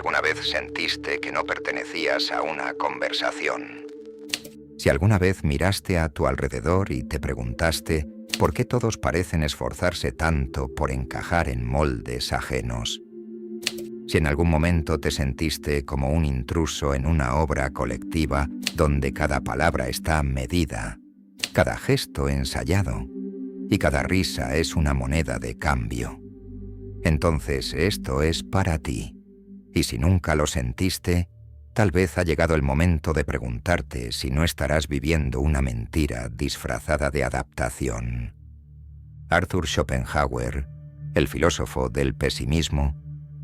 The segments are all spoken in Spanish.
alguna vez sentiste que no pertenecías a una conversación. Si alguna vez miraste a tu alrededor y te preguntaste por qué todos parecen esforzarse tanto por encajar en moldes ajenos. Si en algún momento te sentiste como un intruso en una obra colectiva donde cada palabra está medida, cada gesto ensayado y cada risa es una moneda de cambio, entonces esto es para ti. Y si nunca lo sentiste, tal vez ha llegado el momento de preguntarte si no estarás viviendo una mentira disfrazada de adaptación. Arthur Schopenhauer, el filósofo del pesimismo,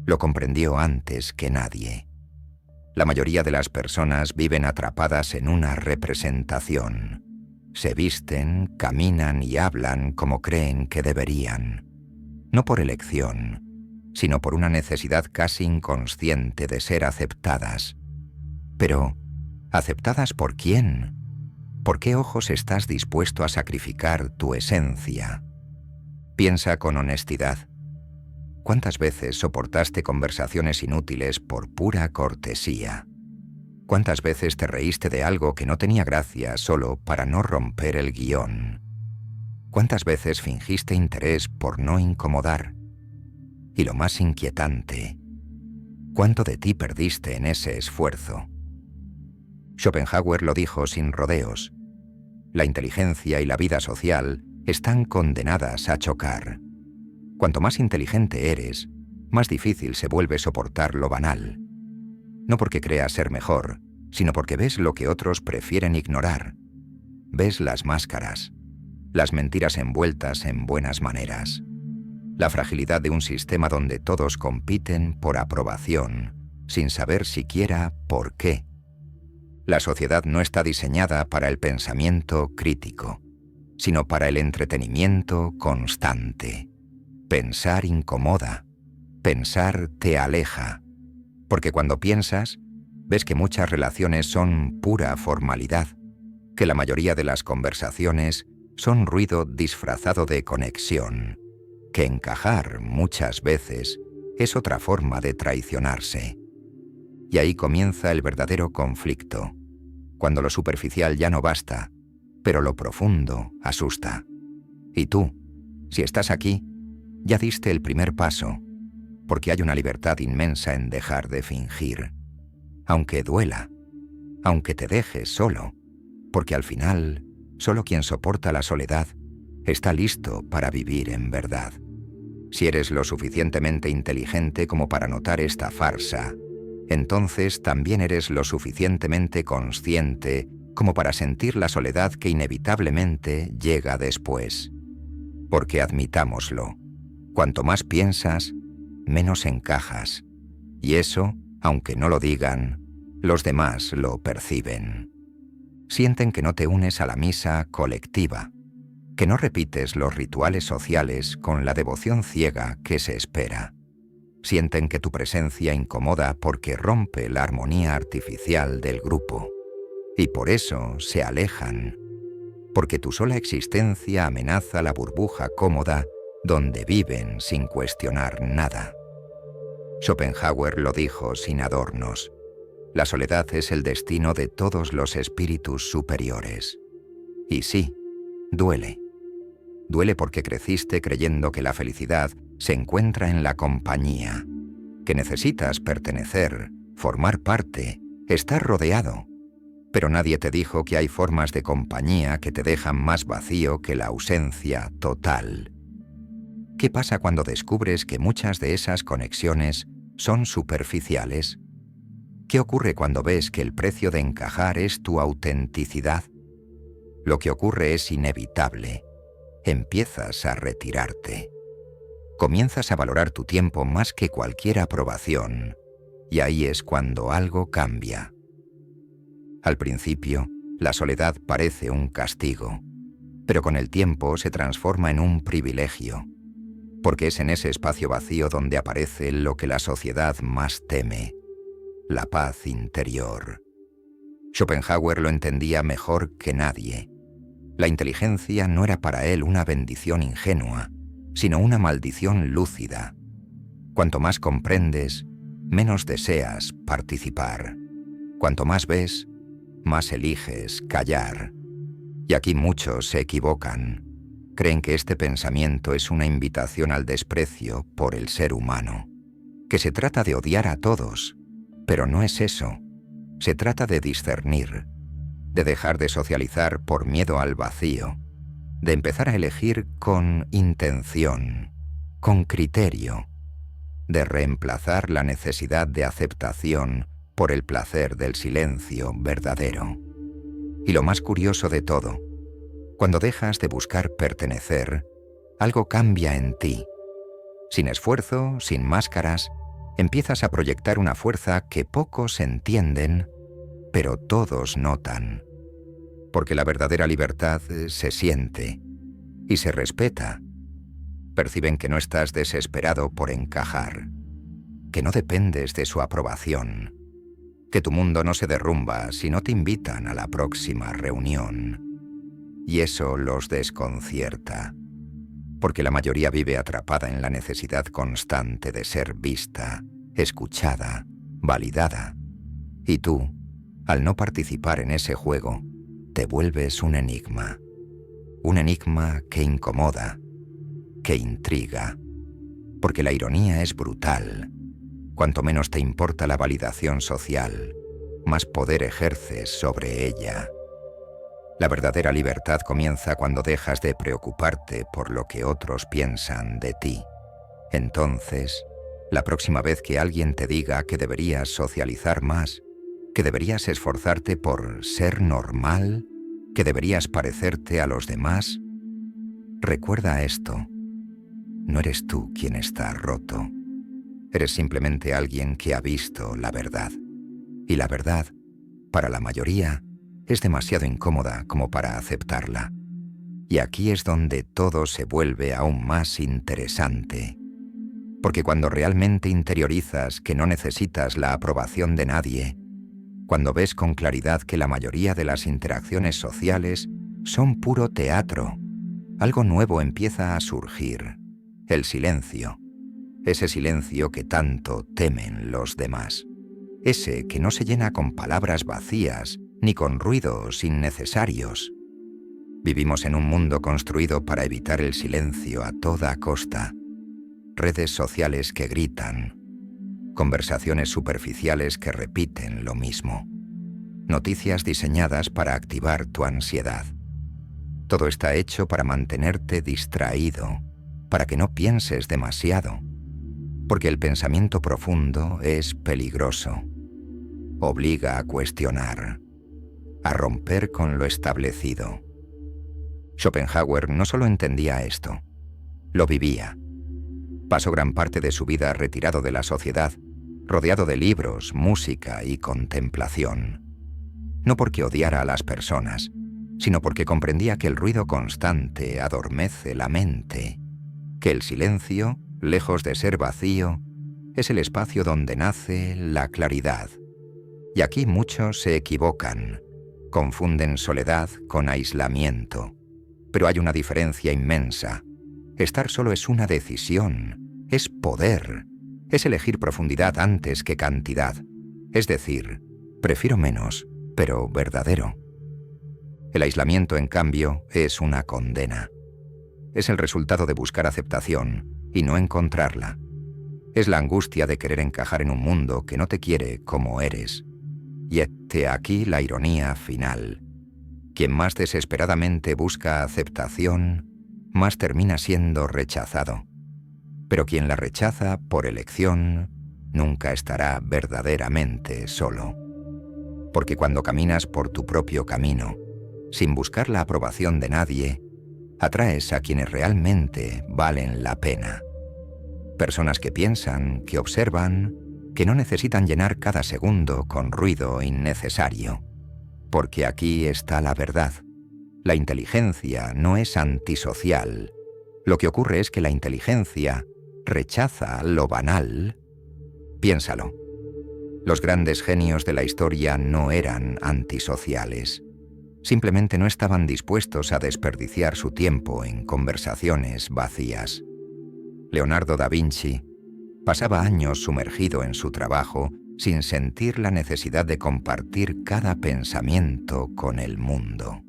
lo comprendió antes que nadie. La mayoría de las personas viven atrapadas en una representación. Se visten, caminan y hablan como creen que deberían. No por elección, sino por una necesidad casi inconsciente de ser aceptadas. Pero, ¿aceptadas por quién? ¿Por qué ojos estás dispuesto a sacrificar tu esencia? Piensa con honestidad. ¿Cuántas veces soportaste conversaciones inútiles por pura cortesía? ¿Cuántas veces te reíste de algo que no tenía gracia solo para no romper el guión? ¿Cuántas veces fingiste interés por no incomodar? Y lo más inquietante, ¿cuánto de ti perdiste en ese esfuerzo? Schopenhauer lo dijo sin rodeos. La inteligencia y la vida social están condenadas a chocar. Cuanto más inteligente eres, más difícil se vuelve soportar lo banal. No porque creas ser mejor, sino porque ves lo que otros prefieren ignorar. Ves las máscaras, las mentiras envueltas en buenas maneras, la fragilidad de un sistema donde todos compiten por aprobación, sin saber siquiera por qué. La sociedad no está diseñada para el pensamiento crítico, sino para el entretenimiento constante. Pensar incomoda, pensar te aleja, porque cuando piensas, ves que muchas relaciones son pura formalidad, que la mayoría de las conversaciones son ruido disfrazado de conexión, que encajar muchas veces es otra forma de traicionarse. Y ahí comienza el verdadero conflicto, cuando lo superficial ya no basta, pero lo profundo asusta. Y tú, si estás aquí, ya diste el primer paso, porque hay una libertad inmensa en dejar de fingir, aunque duela, aunque te dejes solo, porque al final, solo quien soporta la soledad está listo para vivir en verdad. Si eres lo suficientemente inteligente como para notar esta farsa, entonces también eres lo suficientemente consciente como para sentir la soledad que inevitablemente llega después. Porque admitámoslo, cuanto más piensas, menos encajas. Y eso, aunque no lo digan, los demás lo perciben. Sienten que no te unes a la misa colectiva, que no repites los rituales sociales con la devoción ciega que se espera. Sienten que tu presencia incomoda porque rompe la armonía artificial del grupo. Y por eso se alejan, porque tu sola existencia amenaza la burbuja cómoda donde viven sin cuestionar nada. Schopenhauer lo dijo sin adornos. La soledad es el destino de todos los espíritus superiores. Y sí, duele. Duele porque creciste creyendo que la felicidad se encuentra en la compañía, que necesitas pertenecer, formar parte, estar rodeado. Pero nadie te dijo que hay formas de compañía que te dejan más vacío que la ausencia total. ¿Qué pasa cuando descubres que muchas de esas conexiones son superficiales? ¿Qué ocurre cuando ves que el precio de encajar es tu autenticidad? Lo que ocurre es inevitable. Empiezas a retirarte. Comienzas a valorar tu tiempo más que cualquier aprobación, y ahí es cuando algo cambia. Al principio, la soledad parece un castigo, pero con el tiempo se transforma en un privilegio, porque es en ese espacio vacío donde aparece lo que la sociedad más teme, la paz interior. Schopenhauer lo entendía mejor que nadie. La inteligencia no era para él una bendición ingenua, sino una maldición lúcida. Cuanto más comprendes, menos deseas participar. Cuanto más ves, más eliges callar. Y aquí muchos se equivocan. Creen que este pensamiento es una invitación al desprecio por el ser humano, que se trata de odiar a todos, pero no es eso. Se trata de discernir, de dejar de socializar por miedo al vacío, de empezar a elegir con intención, con criterio, de reemplazar la necesidad de aceptación por el placer del silencio verdadero. Y lo más curioso de todo, cuando dejas de buscar pertenecer, algo cambia en ti. Sin esfuerzo, sin máscaras, empiezas a proyectar una fuerza que pocos entienden, pero todos notan. Porque la verdadera libertad se siente y se respeta. Perciben que no estás desesperado por encajar, que no dependes de su aprobación, que tu mundo no se derrumba si no te invitan a la próxima reunión. Y eso los desconcierta, porque la mayoría vive atrapada en la necesidad constante de ser vista, escuchada, validada. Y tú, al no participar en ese juego, te vuelves un enigma que incomoda, que intriga, porque la ironía es brutal. Cuanto menos te importa la validación social, más poder ejerces sobre ella. La verdadera libertad comienza cuando dejas de preocuparte por lo que otros piensan de ti. Entonces, la próxima vez que alguien te diga que deberías socializar más, que deberías esforzarte por ser normal, que deberías parecerte a los demás, recuerda esto. No eres tú quien está roto. Eres simplemente alguien que ha visto la verdad. Y la verdad, para la mayoría, es demasiado incómoda como para aceptarla. Y aquí es donde todo se vuelve aún más interesante. Porque cuando realmente interiorizas que no necesitas la aprobación de nadie, cuando ves con claridad que la mayoría de las interacciones sociales son puro teatro, algo nuevo empieza a surgir. El silencio. Ese silencio que tanto temen los demás. Ese que no se llena con palabras vacías ni con ruidos innecesarios. Vivimos en un mundo construido para evitar el silencio a toda costa. Redes sociales que gritan. Conversaciones superficiales que repiten lo mismo. Noticias diseñadas para activar tu ansiedad. Todo está hecho para mantenerte distraído, para que no pienses demasiado. Porque el pensamiento profundo es peligroso. Obliga a cuestionar, a romper con lo establecido. Schopenhauer no solo entendía esto, lo vivía. Pasó gran parte de su vida retirado de la sociedad, rodeado de libros, música y contemplación. No porque odiara a las personas, sino porque comprendía que el ruido constante adormece la mente, que el silencio, lejos de ser vacío, es el espacio donde nace la claridad. Y aquí muchos se equivocan, confunden soledad con aislamiento. Pero hay una diferencia inmensa. Estar solo es una decisión, es poder, es elegir profundidad antes que cantidad. Es decir, prefiero menos, pero verdadero. El aislamiento, en cambio, es una condena. Es el resultado de buscar aceptación y no encontrarla. Es la angustia de querer encajar en un mundo que no te quiere como eres. Y hete aquí la ironía final. Quien más desesperadamente busca aceptación, más termina siendo rechazado. Pero quien la rechaza por elección, nunca estará verdaderamente solo. Porque cuando caminas por tu propio camino, sin buscar la aprobación de nadie, atraes a quienes realmente valen la pena. Personas que piensan, que observan, que no necesitan llenar cada segundo con ruido innecesario. Porque aquí está la verdad. La inteligencia no es antisocial. Lo que ocurre es que la inteligencia rechaza lo banal. Piénsalo. Los grandes genios de la historia no eran antisociales. Simplemente no estaban dispuestos a desperdiciar su tiempo en conversaciones vacías. Leonardo da Vinci Pasaba años sumergido en su trabajo sin sentir la necesidad de compartir cada pensamiento con el mundo.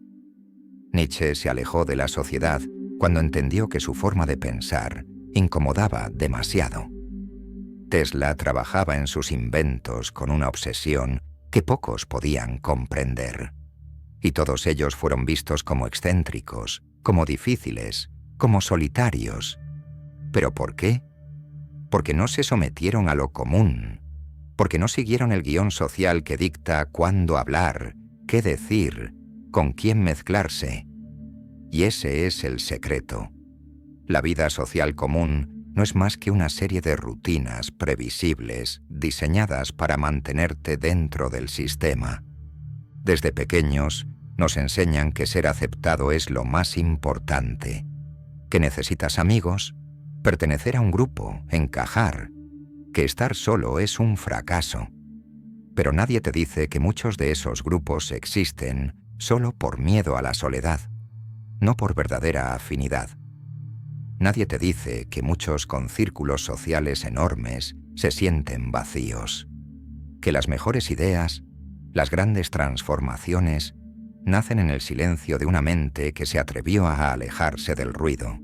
Nietzsche se alejó de la sociedad cuando entendió que su forma de pensar incomodaba demasiado. Tesla trabajaba en sus inventos con una obsesión que pocos podían comprender. Y todos ellos fueron vistos como excéntricos, como difíciles, como solitarios. ¿Pero por qué? Porque no se sometieron a lo común, porque no siguieron el guión social que dicta cuándo hablar, qué decir, con quién mezclarse. Y ese es el secreto. La vida social común no es más que una serie de rutinas previsibles diseñadas para mantenerte dentro del sistema. Desde pequeños nos enseñan que ser aceptado es lo más importante, que necesitas amigos, pertenecer a un grupo, encajar, que estar solo es un fracaso. Pero nadie te dice que muchos de esos grupos existen solo por miedo a la soledad, no por verdadera afinidad. Nadie te dice que muchos con círculos sociales enormes se sienten vacíos, que las mejores ideas, las grandes transformaciones, nacen en el silencio de una mente que se atrevió a alejarse del ruido.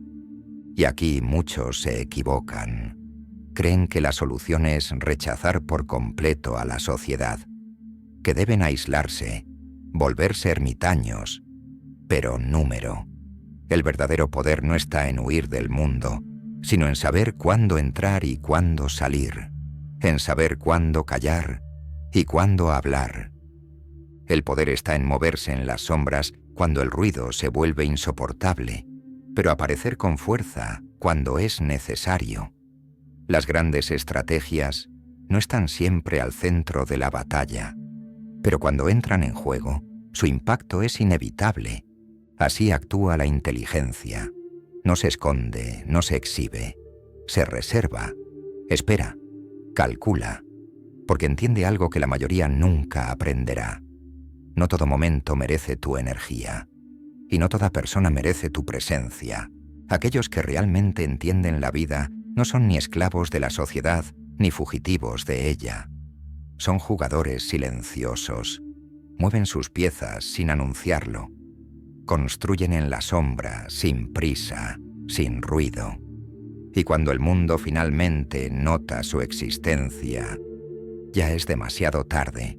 Y aquí muchos se equivocan. Creen que la solución es rechazar por completo a la sociedad, que deben aislarse, volverse ermitaños, pero número. El verdadero poder no está en huir del mundo, sino en saber cuándo entrar y cuándo salir, en saber cuándo callar y cuándo hablar. El poder está en moverse en las sombras cuando el ruido se vuelve insoportable, pero aparecer con fuerza cuando es necesario. Las grandes estrategias no están siempre al centro de la batalla, pero cuando entran en juego, su impacto es inevitable. Así actúa la inteligencia. No se esconde, no se exhibe, se reserva, espera, calcula, porque entiende algo que la mayoría nunca aprenderá. No todo momento merece tu energía, y no toda persona merece tu presencia. Aquellos que realmente entienden la vida no son ni esclavos de la sociedad ni fugitivos de ella. Son jugadores silenciosos. Mueven sus piezas sin anunciarlo. Construyen en la sombra, sin prisa, sin ruido. Y cuando el mundo finalmente nota su existencia, ya es demasiado tarde,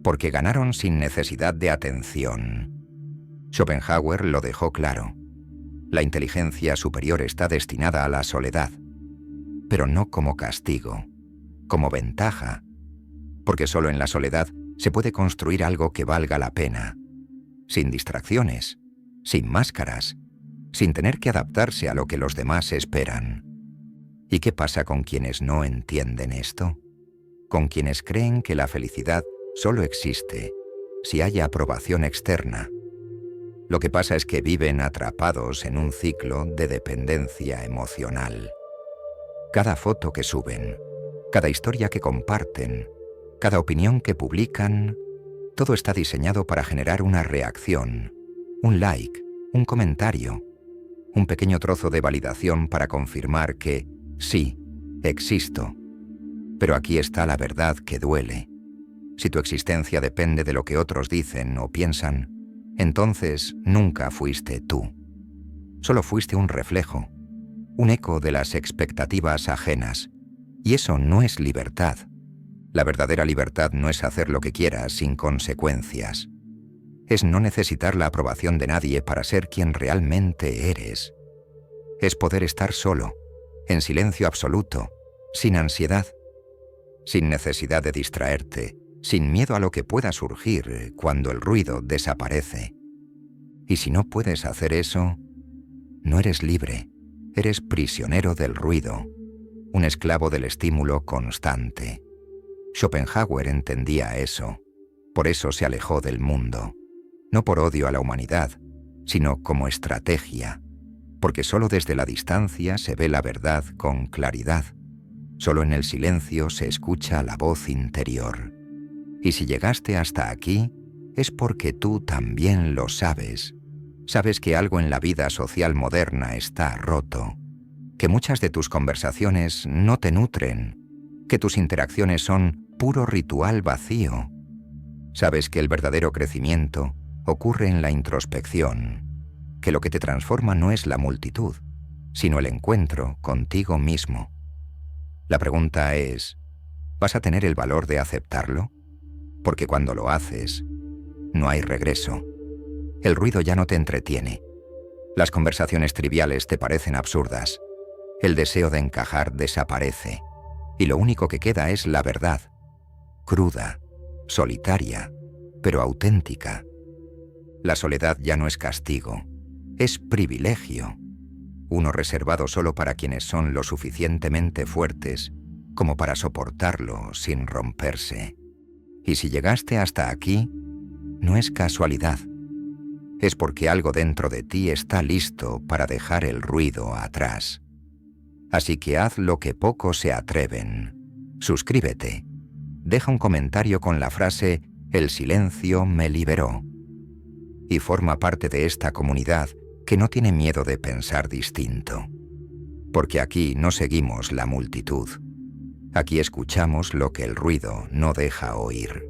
porque ganaron sin necesidad de atención. Schopenhauer lo dejó claro. La inteligencia superior está destinada a la soledad, pero no como castigo, como ventaja, porque solo en la soledad se puede construir algo que valga la pena, sin distracciones, sin máscaras, sin tener que adaptarse a lo que los demás esperan. ¿Y qué pasa con quienes no entienden esto? Con quienes creen que la felicidad solo existe si hay aprobación externa. Lo que pasa es que viven atrapados en un ciclo de dependencia emocional. Cada foto que suben, cada historia que comparten, cada opinión que publican, todo está diseñado para generar una reacción, un like, un comentario, un pequeño trozo de validación para confirmar que sí, existo. Pero aquí está la verdad que duele. Si tu existencia depende de lo que otros dicen o piensan, entonces nunca fuiste tú. Solo fuiste un reflejo, un eco de las expectativas ajenas. Y eso no es libertad. La verdadera libertad no es hacer lo que quieras sin consecuencias. Es no necesitar la aprobación de nadie para ser quien realmente eres. Es poder estar solo, en silencio absoluto, sin ansiedad, sin necesidad de distraerte, sin miedo a lo que pueda surgir cuando el ruido desaparece. Y si no puedes hacer eso, no eres libre, eres prisionero del ruido, un esclavo del estímulo constante. Schopenhauer entendía eso, por eso se alejó del mundo, no por odio a la humanidad, sino como estrategia, porque solo desde la distancia se ve la verdad con claridad, solo en el silencio se escucha la voz interior. Y si llegaste hasta aquí, es porque tú también lo sabes. Sabes que algo en la vida social moderna está roto. que muchas de tus conversaciones no te nutren, que tus interacciones son puro ritual vacío. Sabes que el verdadero crecimiento ocurre en la introspección, que lo que te transforma no es la multitud, sino el encuentro contigo mismo. La pregunta es, ¿vas a tener el valor de aceptarlo? Porque cuando lo haces, no hay regreso. El ruido ya no te entretiene. Las conversaciones triviales te parecen absurdas. El deseo de encajar desaparece. Y lo único que queda es la verdad. Cruda, solitaria, pero auténtica. La soledad ya no es castigo, es privilegio. Uno reservado solo para quienes son lo suficientemente fuertes como para soportarlo sin romperse. Y si llegaste hasta aquí, no es casualidad. Es porque algo dentro de ti está listo para dejar el ruido atrás. Así que haz lo que pocos se atreven. Suscríbete. Deja un comentario con la frase «El silencio me liberó». Y forma parte de esta comunidad que no tiene miedo de pensar distinto. Porque aquí no seguimos la multitud. Aquí escuchamos lo que el ruido no deja oír.